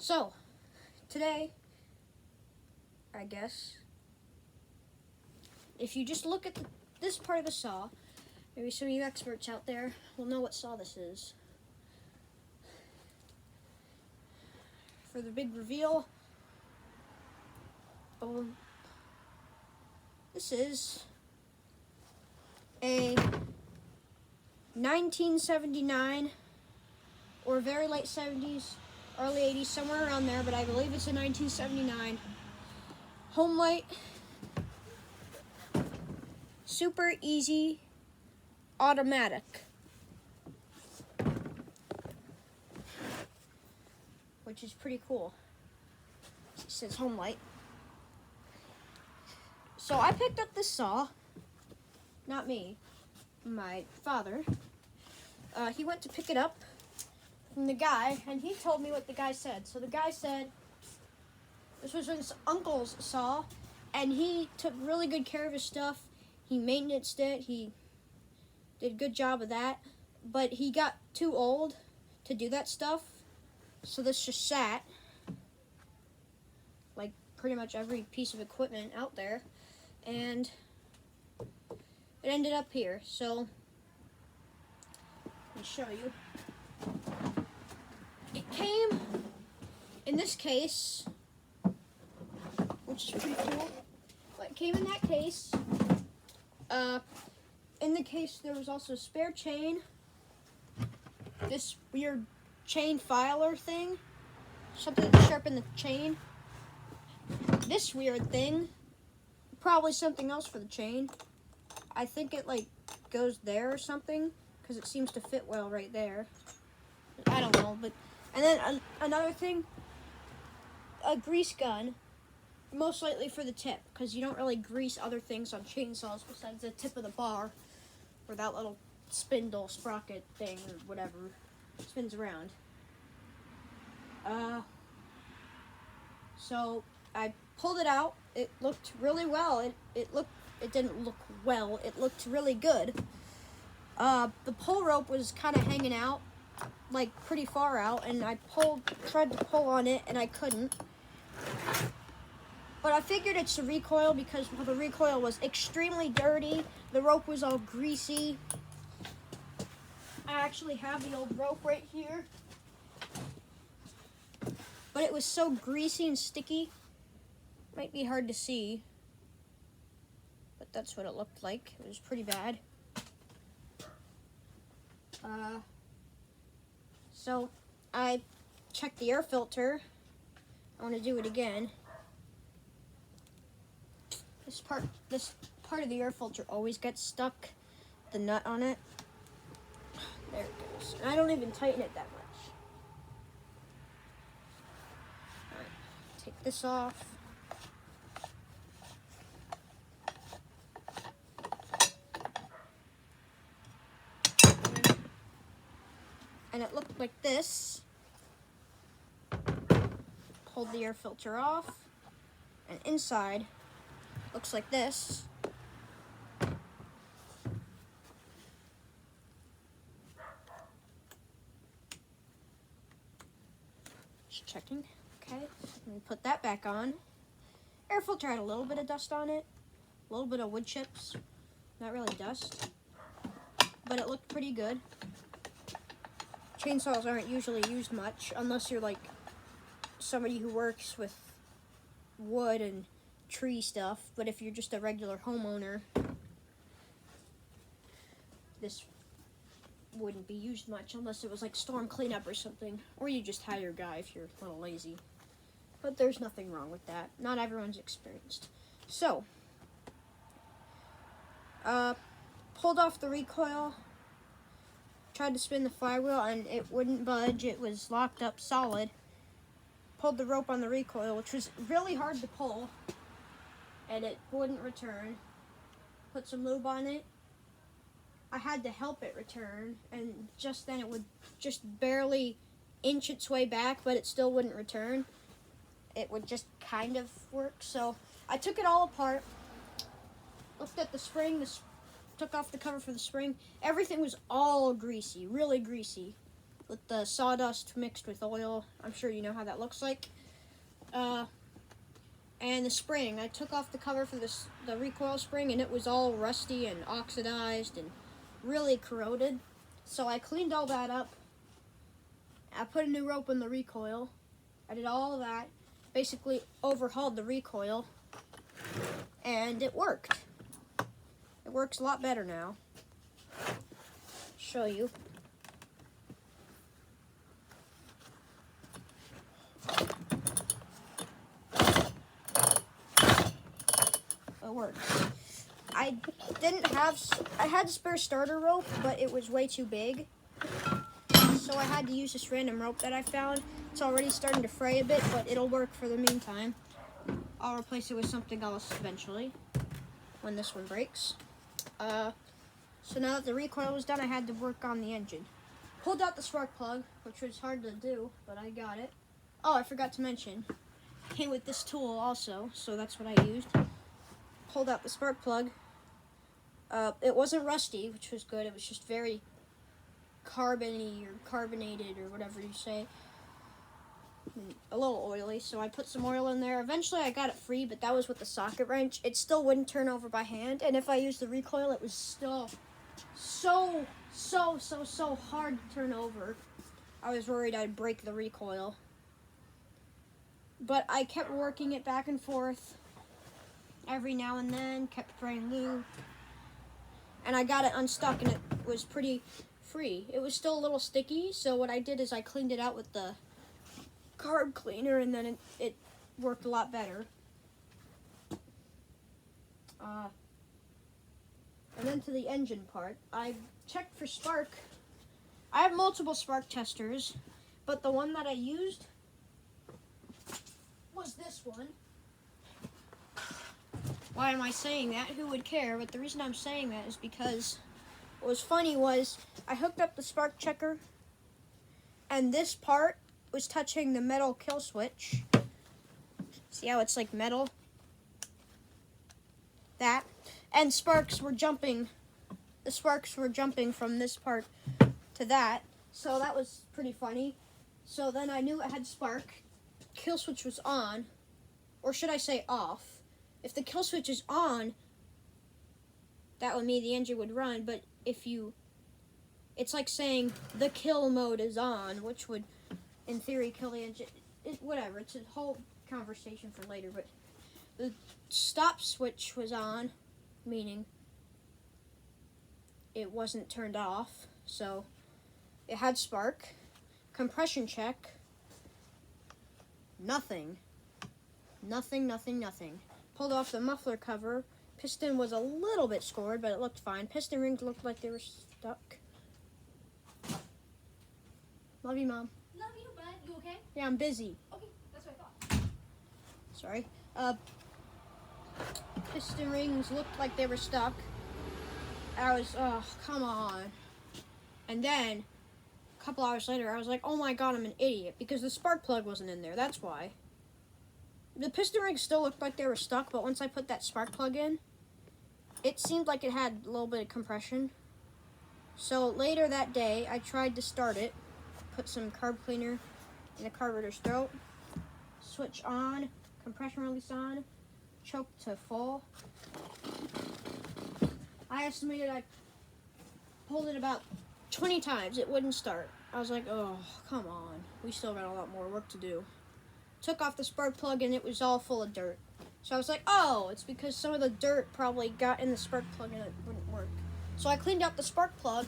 So, today, I guess, if you just look at this part of the saw, maybe some of you experts out there will know what saw this is. For the big reveal, this is a 1979 or very late 70s, early 80s, somewhere around there, but I believe it's a 1979 Homelite Super Easy Automatic, which is pretty cool. It says Homelite. So I picked up this saw, not me, my father. He went to pick it up from the guy, and he told me what the guy said. So the guy said this was his uncle's saw, and he took really good care of his stuff. He maintained it. He did a good job of that. But he got too old to do that stuff, so this just sat, like pretty much every piece of equipment out there, and it ended up here. So let me show you. It came in this case, which is pretty cool. But it came in that case. In the case, there was also a spare chain. This weird chain filer thing, something to sharpen the chain. This weird thing, probably something else for the chain. I think it like goes there or something, because it seems to fit well right there. I don't know, but and then another thing, a grease gun, most likely for the tip, because you don't really grease other things on chainsaws besides the tip of the bar, or that little spindle sprocket thing or whatever spins around. So I pulled it out. It looked really well. It didn't look well. It looked really good. The pull rope was kind of hanging out, like pretty far out, and I tried to pull on it, and I couldn't. But I figured it's the recoil, because the recoil was extremely dirty. The rope was all greasy. I actually have the old rope right here. But it was so greasy and sticky. Might be hard to see. But that's what it looked like. It was pretty bad. So I checked the air filter. I want to do it again. This part of the air filter always gets stuck, the nut on it. There it goes. And I don't even tighten it that much. All right, take this off. And it looked like this. Pulled the air filter off, and inside looks like this. Just checking. Okay, let me put that back on. Air filter had a little bit of dust on it, a little bit of wood chips. Not really dust, but it looked pretty good. Chainsaws aren't usually used much unless you're like somebody who works with wood and tree stuff, but if you're just a regular homeowner, this wouldn't be used much unless it was like storm cleanup or something, or you just hire a guy if you're a little lazy. But there's nothing wrong with that. Not everyone's experienced. So, pulled off the recoil, tried to spin the flywheel, and it wouldn't budge. It was locked up solid. Pulled the rope on the recoil, which was really hard to pull, and it wouldn't return. Put some lube on it. I had to help it return, and just then it would just barely inch its way back, but it still wouldn't return. It would just kind of work. So I took it all apart, looked at the spring, took off the cover for the spring. Everything was all greasy, really greasy. with the sawdust mixed with oil. I'm sure you know how that looks like. And the spring, I took off the cover for the recoil spring, and it was all rusty and oxidized and really corroded. So I cleaned all that up. I put a new rope in the recoil. I did all of that. Basically overhauled the recoil, and it worked. It works a lot better now. Show you. It works. I had a spare starter rope, but it was way too big. So I had to use this random rope that I found. It's already starting to fray a bit, but it'll work for the meantime. I'll replace it with something else eventually when this one breaks. So now that the recoil was done, I had to work on the engine. Pulled out the spark plug, which was hard to do, but I got it. Oh, I forgot to mention, it came with this tool also, so that's what I used. Pulled out the spark plug. It wasn't rusty, which was good. It was just very carbony or carbonated or whatever you say. A little oily, so I put some oil in there. Eventually I got it free, but that was with the socket wrench. It still wouldn't turn over by hand, and if I used the recoil, it was still so hard to turn over. I was worried I'd break the recoil. But I kept working it back and forth every now and then, kept spraying lube, and I got it unstuck, and it was pretty free. It was still a little sticky, so what I did is I cleaned it out with the carb cleaner, and then it worked a lot better. And then to the engine part, I checked for spark. I have multiple spark testers, but the one that I used was this one. Why am I saying that? Who would care? But the reason I'm saying that is because what was funny was I hooked up the spark checker, and this part was touching the metal kill switch. See how it's like metal? That. And sparks were jumping. The sparks were jumping from this part to that. So that was pretty funny. So then I knew it had spark. Kill switch was on. Or should I say off? If the kill switch is on, that would mean the engine would run. But if you... It's like saying the kill mode is on, which would, in theory, kill the engine. Whatever, it's a whole conversation for later. But the stop switch was on, meaning it wasn't turned off. So it had spark. Compression check. Nothing. Nothing. Pulled off the muffler cover. Piston was a little bit scored, but it looked fine. Piston rings looked like they were stuck. Love you, Mom. Love you, bud. You okay? Yeah, I'm busy. Okay, that's what I thought. Sorry. Piston rings looked like they were stuck. I was, come on. And then, a couple hours later, I was like, oh my god, I'm an idiot. Because the spark plug wasn't in there. That's why. The piston rings still looked like they were stuck, but once I put that spark plug in, it seemed like it had a little bit of compression. So later that day, I tried to start it. Put some carb cleaner in the carburetor's throat. Switch on. Compression release on. Choke to full. I estimated I pulled it about 20 times. It wouldn't start. I was like, oh, come on. We still got a lot more work to do. Took off the spark plug and it was all full of dirt. So I was like, oh, it's because some of the dirt probably got in the spark plug and it wouldn't work. So I cleaned out the spark plug,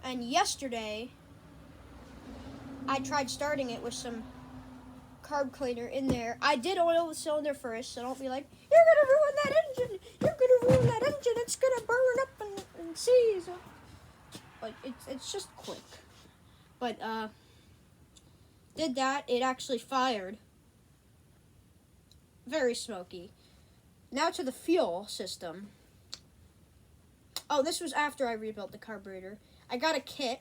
and yesterday I tried starting it with some carb cleaner in there. I did oil the cylinder first, so don't be like, you're gonna ruin that engine. You're gonna ruin that engine. It's gonna burn up and seize. But it's just quick. But did that. It actually fired. Very smoky. Now to the fuel system. Oh, this was after I rebuilt the carburetor. I got a kit,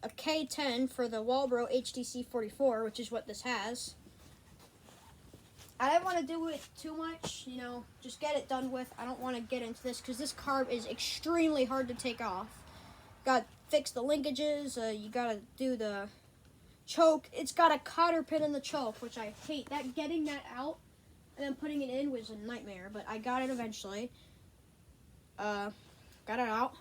a K10 for the Walbro HTC 44, which is what this has. I didn't want to do it too much, just get it done with. I don't want to get into this because this carb is extremely hard to take off. Got to fix the linkages. You got to do the choke, it's got a cotter pin in the choke, which I hate. Getting that out and then putting it in was a nightmare, but I got it eventually. Got it out.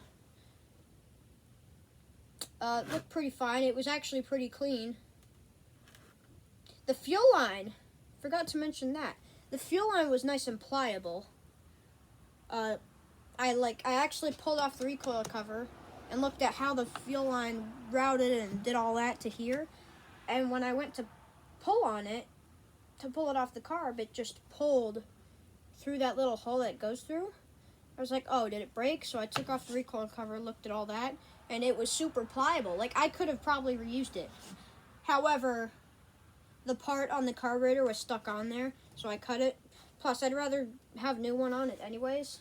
Looked pretty fine. It was actually pretty clean. The fuel line, forgot to mention that. The fuel line was nice and pliable. I actually pulled off the recoil cover and looked at how the fuel line routed and did all that to here. And when I went to pull on it, to pull it off the carb, it just pulled through that little hole that it goes through. I was like, oh, did it break? So I took off the recoil cover, looked at all that, and it was super pliable. Like, I could have probably reused it. However, the part on the carburetor was stuck on there, so I cut it. Plus, I'd rather have a new one on it anyways.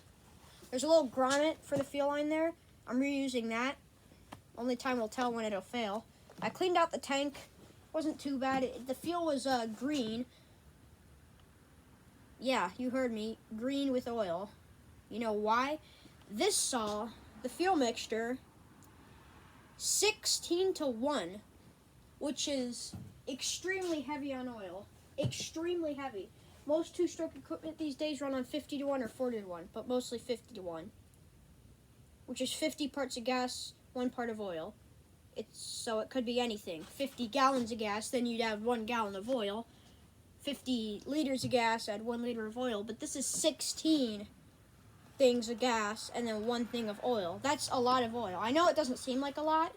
There's a little grommet for the fuel line there. I'm reusing that. Only time will tell when it'll fail. I cleaned out the tank. Wasn't too bad. The fuel was green. Yeah, you heard me. Green with oil. You know why? This saw the fuel mixture 16-to-1, which is extremely heavy on oil. Extremely heavy. Most two-stroke equipment these days run on 50-to-1 or 40-to-1, but mostly 50-to-1, which is 50 parts of gas, 1 part of oil. So it could be anything. 50 gallons of gas, then you'd add 1 gallon of oil. 50 liters of gas, add 1 liter of oil. But this is 16 things of gas and then 1 thing of oil. That's a lot of oil. I know it doesn't seem like a lot,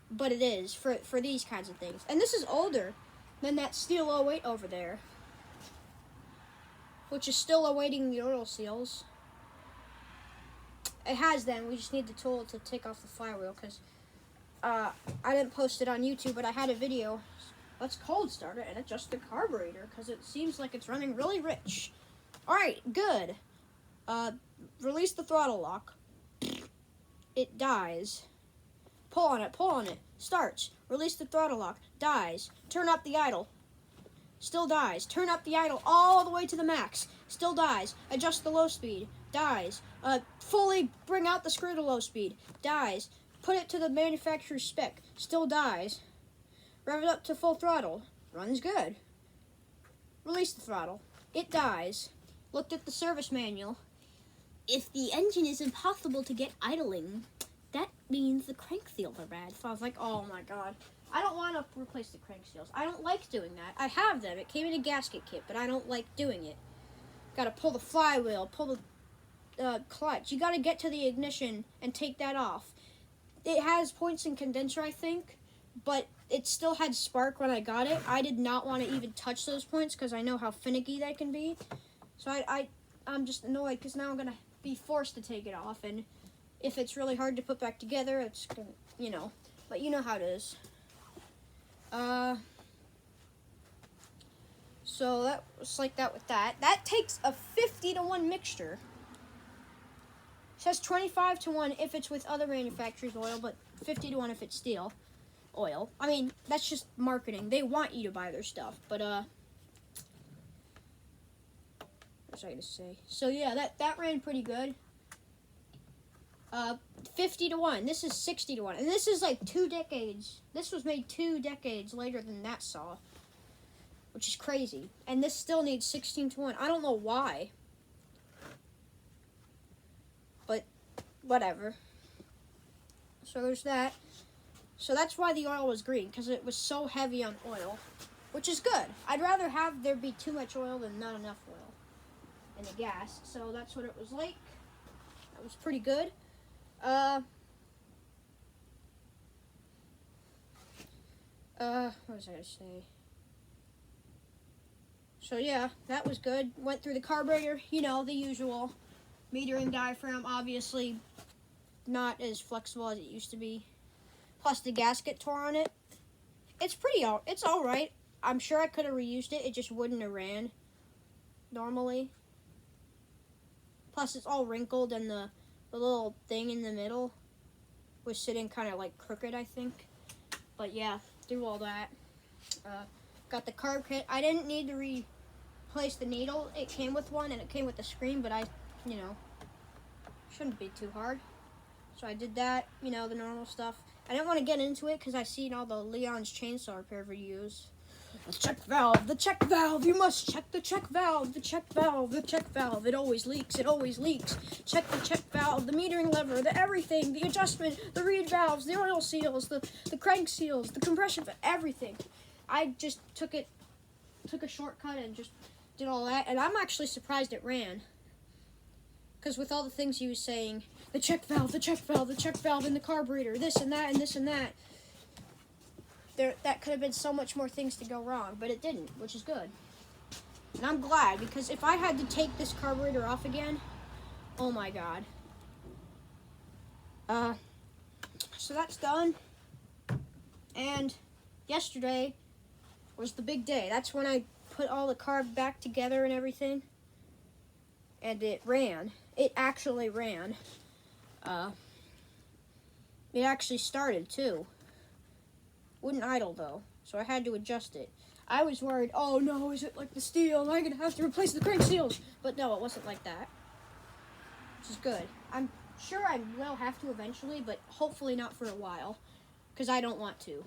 but it is for these kinds of things. And this is older than that steel 08 over there, which is still awaiting the oil seals. It has them. We just need the tool to take off the flywheel because I didn't post it on YouTube, but I had a video. Let's cold start it and adjust the carburetor because it seems like it's running really rich. All right, good. Release the throttle lock. It dies. Pull on it. Starts. Release the throttle lock. Dies. Turn up the idle. Still dies. Turn up the idle all the way to the max. Still dies. Adjust the low speed. Dies. Fully bring out the screw to low speed. Dies. Put it to the manufacturer's spec. Still dies. Rev it up to full throttle. Runs good. Release the throttle. It dies. Looked at the service manual. If the engine is impossible to get idling, that means the crank seals are bad. So I was like, oh my god. I don't want to replace the crank seals. I don't like doing that. I have them. It came in a gasket kit, but I don't like doing it. Got to pull the flywheel, pull the clutch. You got to get to the ignition and take that off. It has points and condenser, I think, but it still had spark when I got it. I did not want to even touch those points because I know how finicky that can be. So I'm just annoyed because now I'm going to be forced to take it off. And if it's really hard to put back together, it's going to, but you know how it is. So that was like that with that. That takes a 50-to-1 mixture. It says 25-to-1 if it's with other manufacturers' oil, but 50-to-1 if it's steel oil. I mean, that's just marketing. They want you to buy their stuff, but what was I going to say? So yeah, that ran pretty good. 50-to-1. This is 60-to-1. And this is like 2 decades. This was made 2 decades later than that saw, which is crazy. And this still needs 16-to-1. I don't know why. But whatever. So there's that. So that's why the oil was green, because it was so heavy on oil, which is good. I'd rather have there be too much oil than not enough oil in the gas. So that's what it was like. That was pretty good. What was I going to say? So yeah, that was good. Went through the carburetor, the usual. Metering diaphragm, obviously not as flexible as it used to be. Plus the gasket tore on it. It's all right. I'm sure I could have reused it. It just wouldn't have ran normally. Plus it's all wrinkled and the little thing in the middle was sitting kind of like crooked, I think. But yeah, through all that. Got the carb kit. I didn't need to replace the needle. It came with one and it came with the screen, but shouldn't be too hard. So I did that, the normal stuff. I didn't want to get into it because I seen all the Leon's chainsaw repair videos. The check valve, the check valve, you must check the check valve, the check valve, the check valve. It always leaks, it always leaks. Check the check valve, the metering lever, the everything, the adjustment, the reed valves, the oil seals, the crank seals, the compression, everything. I just took a shortcut and just did all that, and I'm actually surprised it ran. Because with all the things he was saying, the check valve, the check valve, the check valve in the carburetor, this and that and this and that, that could have been so much more things to go wrong, but it didn't, which is good. And I'm glad, because if I had to take this carburetor off again, oh my god. So that's done. And yesterday was the big day. That's when I put all the carb back together and everything. And it ran. It actually ran. It actually started too. Wouldn't idle though, so I had to adjust it. I was worried, oh no, is it like the steel? Am I gonna have to replace the crank seals? But no, it wasn't like that. Which is good. I'm sure I will have to eventually, but hopefully not for a while, because I don't want to.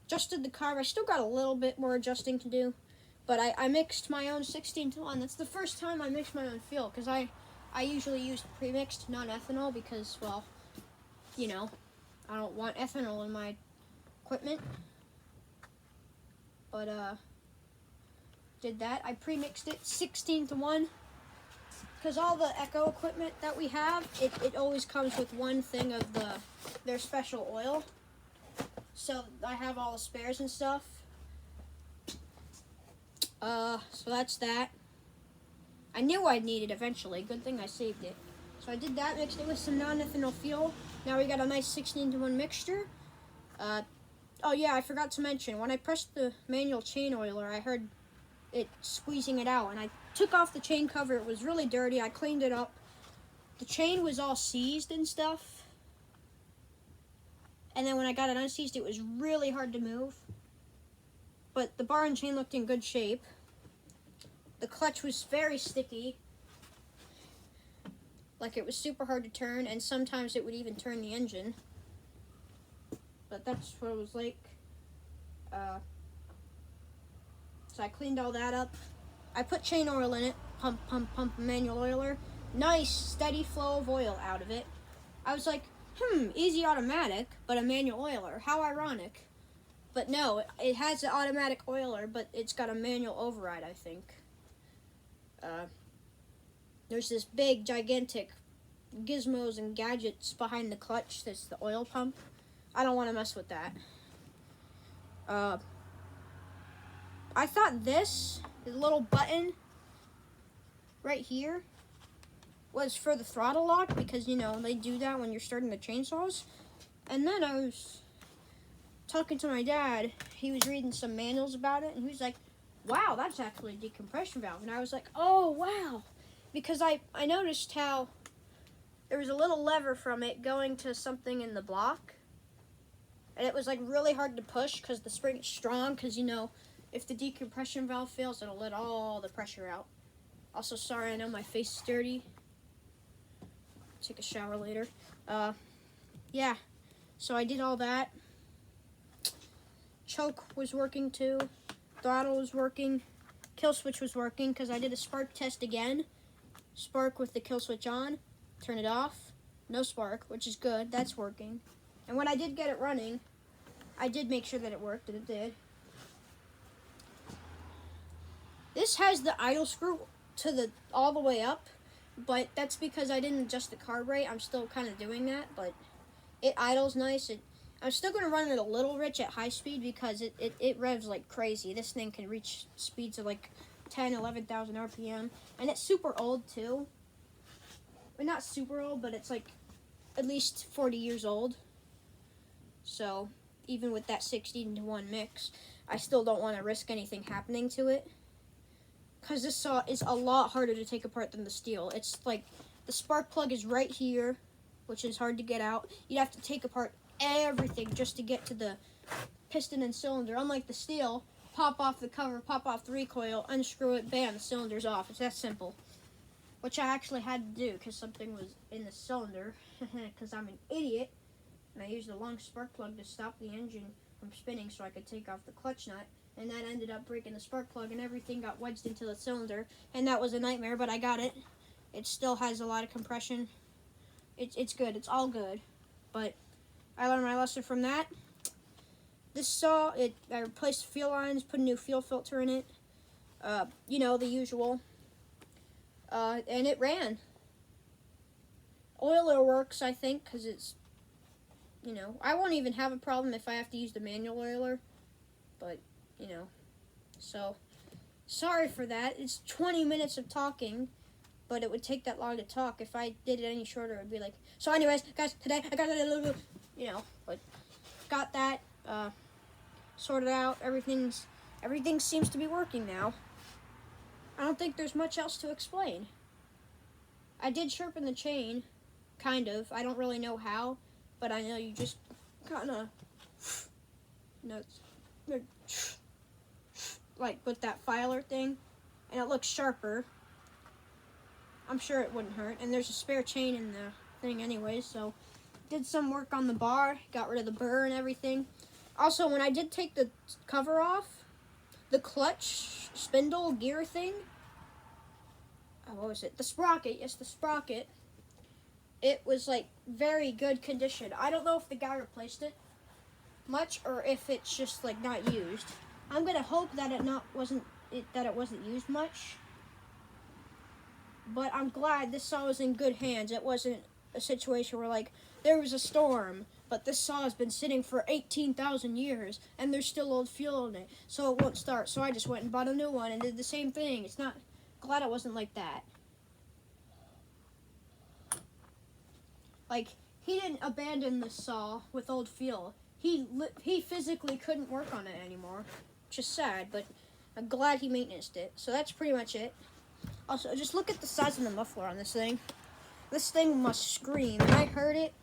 Adjusted the carb. I still got a little bit more adjusting to do, but I mixed my own 16-to-1. That's the first time I mixed my own fuel, because I usually use pre-mixed non-ethanol because, well, you know, I don't want ethanol in my equipment. But, did that. I pre-mixed it 16-to-1. Because all the Echo equipment that we have, it always comes with one thing of their special oil. So I have all the spares and stuff. So that's that. I knew I'd need it eventually. Good thing I saved it. So I did that, mixed it with some non-ethanol fuel. Now we got a nice 16-to-1 mixture. Oh yeah, I forgot to mention, when I pressed the manual chain oiler, I heard it squeezing it out, and I took off the chain cover. It was really dirty. I cleaned it up. The chain was all seized and stuff. And then when I got it unseized, it was really hard to move. But the bar and chain looked in good shape. The clutch was very sticky. Like, it was super hard to turn, and sometimes it would even turn the engine. But that's what it was like. So I cleaned all that up. I put chain oil in it. Pump, pump, pump, manual oiler. Nice, steady flow of oil out of it. I was like, easy automatic, but a manual oiler. How ironic. But no, it has an automatic oiler, but it's got a manual override, I think. There's this big, gigantic gizmos and gadgets behind the clutch. That's the oil pump. I don't want to mess with that. I thought this little button right here was for the throttle lock, because, you know, they do that when you're starting the chainsaws. And then I was talking to my dad. He was reading some manuals about it, and he was like, wow, that's actually a decompression valve. And I was like, oh, wow. Because I noticed how there was a little lever from it going to something in the block. And it was, like, really hard to push because the spring is strong. Because, you know, if the decompression valve fails, it'll let all the pressure out. Also, sorry, I know my face is dirty. Take a shower later. Yeah. So I did all that. Choke was working too. Throttle was working. Kill switch was working because I did a spark test again. Spark with the kill switch on. Turn it off. No spark, which is good. That's working. And when I did get it running, I did make sure that it worked, and it did. This has the idle screw to all the way up, but that's because I didn't adjust the carb rate. I'm still kind of doing that, but it idles nice. I'm still going to run it a little rich at high speed because it revs like crazy. This thing can reach speeds of like 10, 11,000 RPM, and it's super old too. Well, not super old, but it's like at least 40 years old. So even with that 16-to-1 mix, I still don't want to risk anything happening to it. Because this saw is a lot harder to take apart than the steel. It's like the spark plug is right here, which is hard to get out. You'd have to take apart everything just to get to the piston and cylinder. Unlike the steel, pop off the cover, pop off the recoil, unscrew it, bam, the cylinder's off. It's that simple. Which I actually had to do because something was in the cylinder, because I'm an idiot. and I used a long spark plug to stop the engine from spinning so I could take off the clutch nut, and that ended up breaking the spark plug and everything got wedged into the cylinder, and that was a nightmare, but I got it. It still has a lot of compression. It's good. It's all good. But I learned my lesson from that. This saw, I replaced fuel lines, put a new fuel filter in it. You know, the usual. And it ran. Oiler works, I think, because it's, you know, I won't even have a problem if I have to use the manual oiler. But, you know, so, sorry for that. It's 20 minutes of talking, but it would take that long to talk. If I did it any shorter, it would be like, so anyways, guys, today I got a you know, but got that, sorted out. Everything seems to be working now. I don't think there's much else to explain. I did sharpen the chain, kind of. I don't really know how, but I know you just kind of, like with that filer thing, and it looks sharper. I'm sure it wouldn't hurt, and there's a spare chain in the thing anyway, so did some work on the bar, got rid of the burr and everything. Also, when I did take the cover off, the clutch spindle gear thing, what was it? The sprocket, yes, the sprocket. It was like very good condition. I don't know if the guy replaced it much or if it's just like not used. I'm gonna hope that it wasn't used much. But I'm glad this saw was in good hands. It wasn't a situation where like there was a storm, but this saw has been sitting for 18,000 years and there's still old fuel in it, so it won't start. So I just went and bought a new one and did the same thing. It's not, glad it wasn't like that. Like, he didn't abandon this saw with old fuel. He physically couldn't work on it anymore, which is sad, but I'm glad he maintained it. So that's pretty much it. Also, just look at the size of the muffler on this thing. This thing must scream, and I heard it.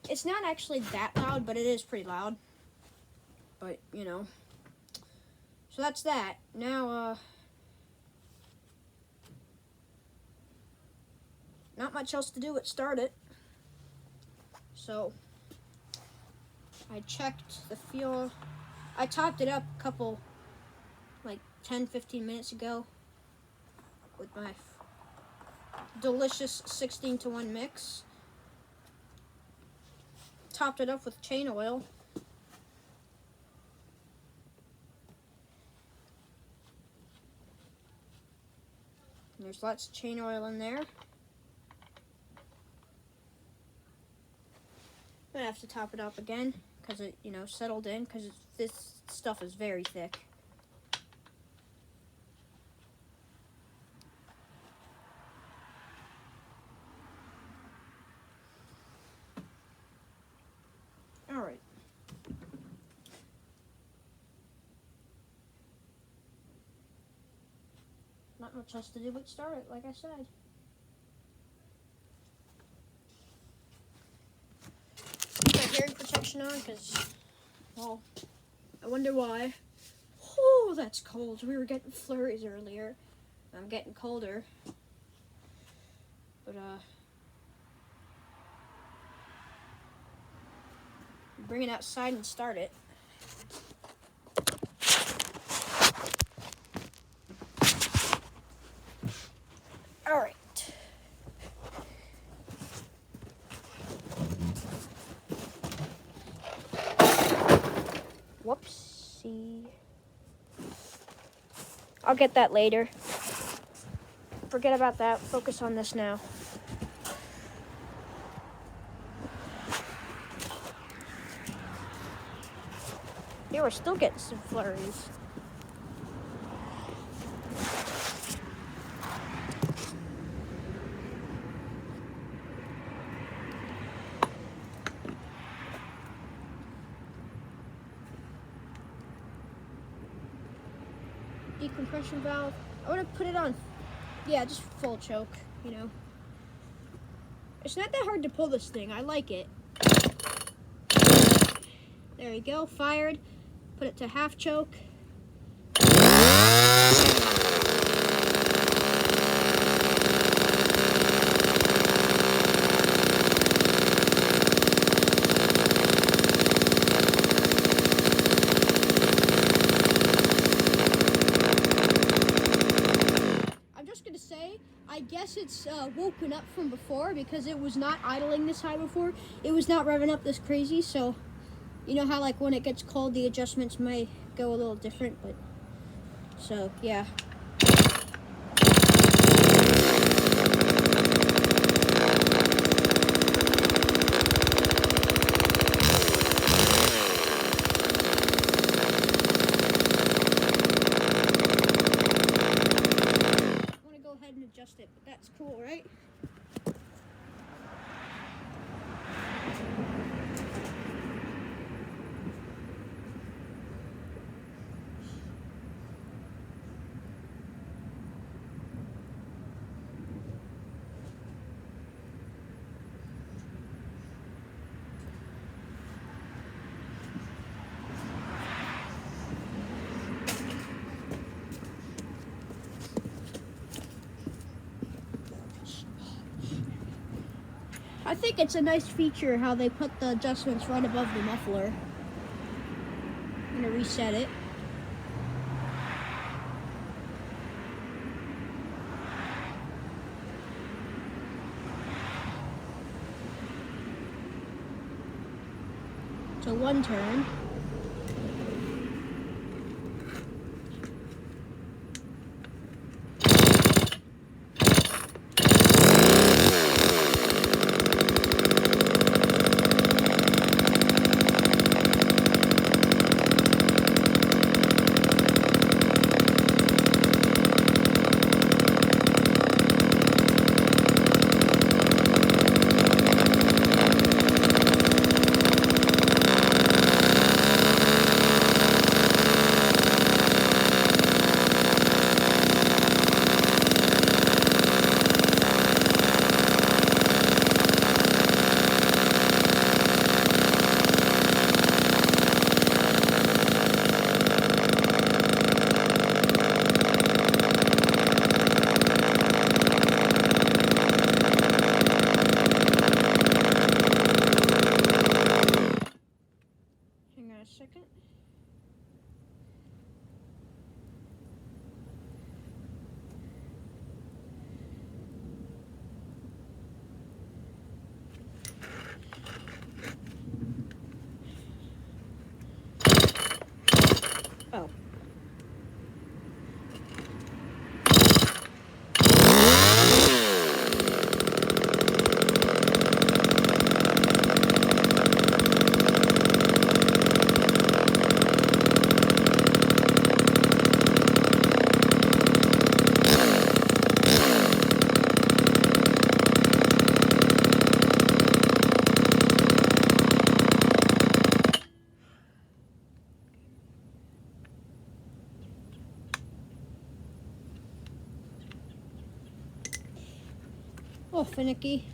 It's not actually that loud, but it is pretty loud. But, you know. So that's that. Now, not much else to do but start it. So, I checked the fuel. I topped it up a couple, like 10-15 minutes ago with my delicious 16-to-1 mix. Topped it up with chain oil. And there's lots of chain oil in there. I'm gonna have to top it up again because it, you know, settled in because this stuff is very thick. All right. Not much else to do but start it, like I said. My hearing protection on because, well, I wonder why. Oh, that's cold. We were getting flurries earlier. I'm getting colder. But, bring it outside and start it. All right. Whoopsie. I'll get that later. Forget about that. Focus on this now. Yeah, we're still getting some flurries. Decompression valve. I want to put it on, yeah, just full choke, you know. It's not that hard to pull this thing. I like it. There you go, fired. Put it to half choke. guess it's woken up from before because it was not idling this high before. It was not revving up this crazy, so you know how like when it gets cold the adjustments may go a little different, but so yeah. And adjust it, but that's cool, right? I think it's a nice feature how they put the adjustments right above the muffler. I'm gonna reset it. So one turn. Second. Oh. Oh, finicky.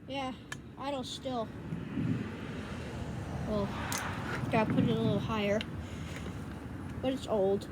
Yeah, idle still. Well, gotta put it a little higher. But it's old.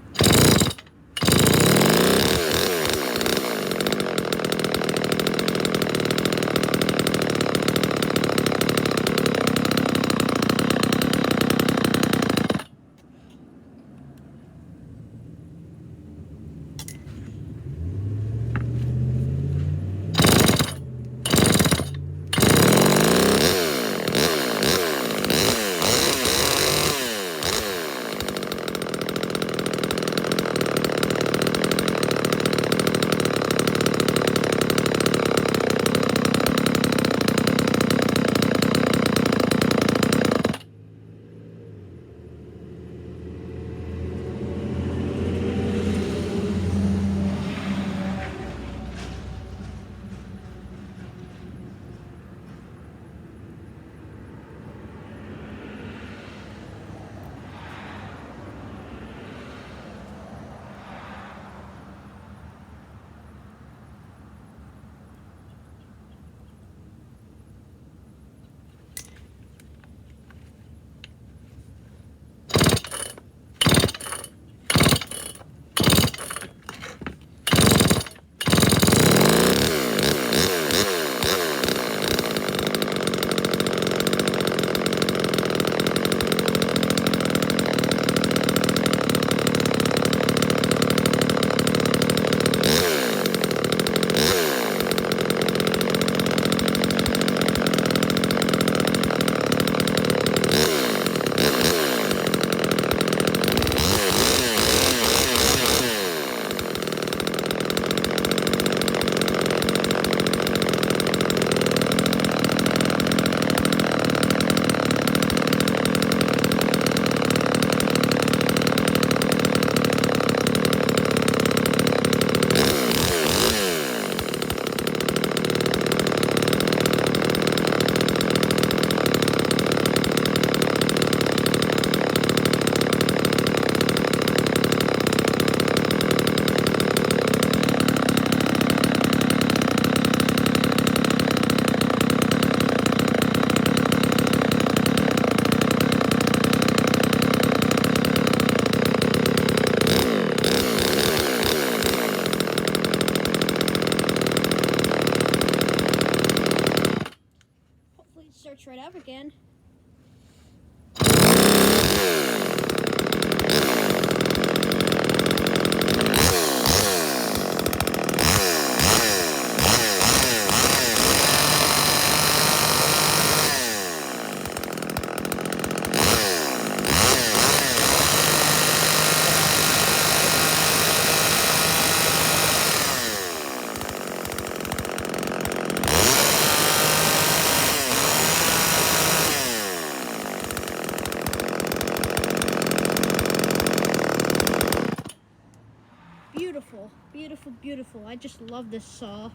beautiful, beautiful. I just love this saw.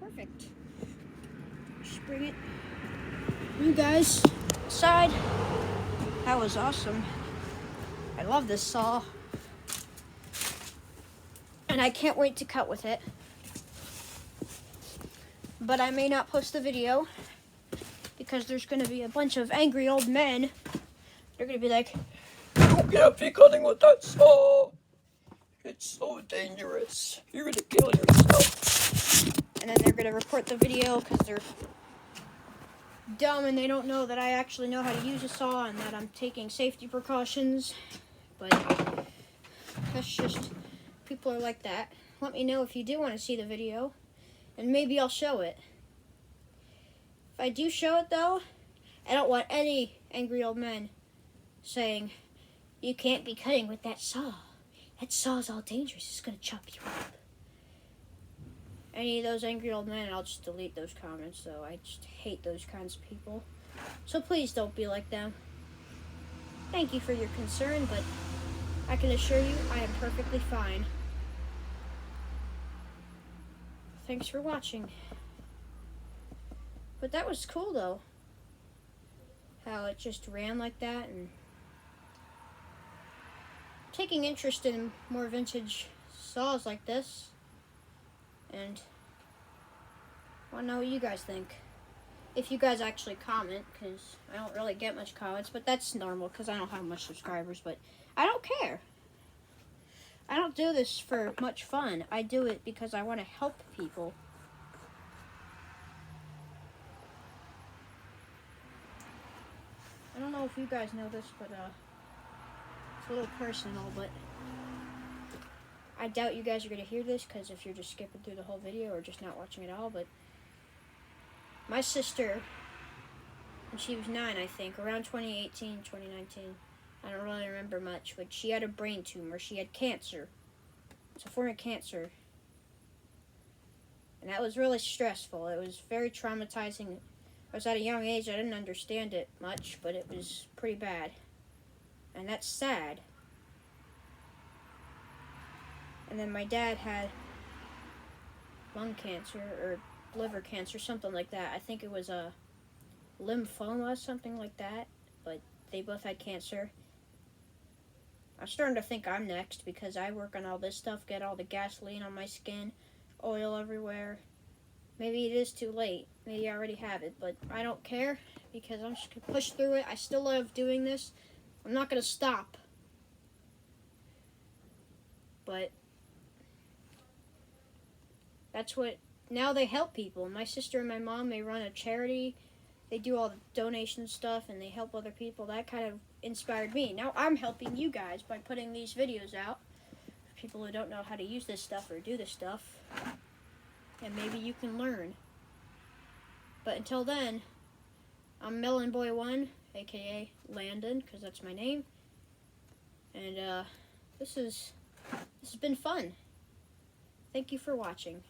Perfect. Just bring it. You guys, side. That was awesome. I love this saw. And I can't wait to cut with it. But I may not post the video because there's going to be a bunch of angry old men. They're going to be like, "You can't be cutting with that saw. It's so dangerous. You're gonna kill yourself." and then they're going to report the video because they're dumb and they don't know that I actually know how to use a saw and that I'm taking safety precautions. But that's just, people are like that. Let me know if you do want to see the video, and maybe I'll show it. If I do show it, though, I don't want any angry old men saying, "You can't be cutting with that saw. That saw's all dangerous. It's going to chop you up." Any of those angry old men, I'll just delete those comments, though. I just hate those kinds of people. So please don't be like them. Thank you for your concern, but I can assure you I am perfectly fine. Thanks for watching. But that was cool, though. How it just ran like that, and taking interest in more vintage saws like this. And I want to know what you guys think. If you guys actually comment, because I don't really get much comments, but that's normal because I don't have much subscribers, but I don't care. I don't do this for much fun. I do it because I want to help people. I don't know if you guys know this, but it's a little personal, but I doubt you guys are going to hear this because if you're just skipping through the whole video or just not watching at all, but my sister, when she was 9, I think, around 2018, 2019, I don't really remember much, but she had a brain tumor. She had cancer. It's a form of cancer. And that was really stressful. It was very traumatizing. I was at a young age. I didn't understand it much, but it was pretty bad. And that's sad. And then my dad had lung cancer or liver cancer, something like that. I think it was a lymphoma, something like that. But they both had cancer. I'm starting to think I'm next because I work on all this stuff, get all the gasoline on my skin, oil everywhere. Maybe it is too late. Maybe I already have it, but I don't care because I'm just going to push through it. I still love doing this. I'm not going to stop. But that's what, now they help people. My sister and my mom, they run a charity. They do all the donation stuff and they help other people. That kind of inspired me. Now I'm helping you guys by putting these videos out for people who don't know how to use this stuff or do this stuff. And maybe you can learn. But until then, I'm Melon Boy 1, aka Landon, because that's my name. And this has been fun. Thank you for watching.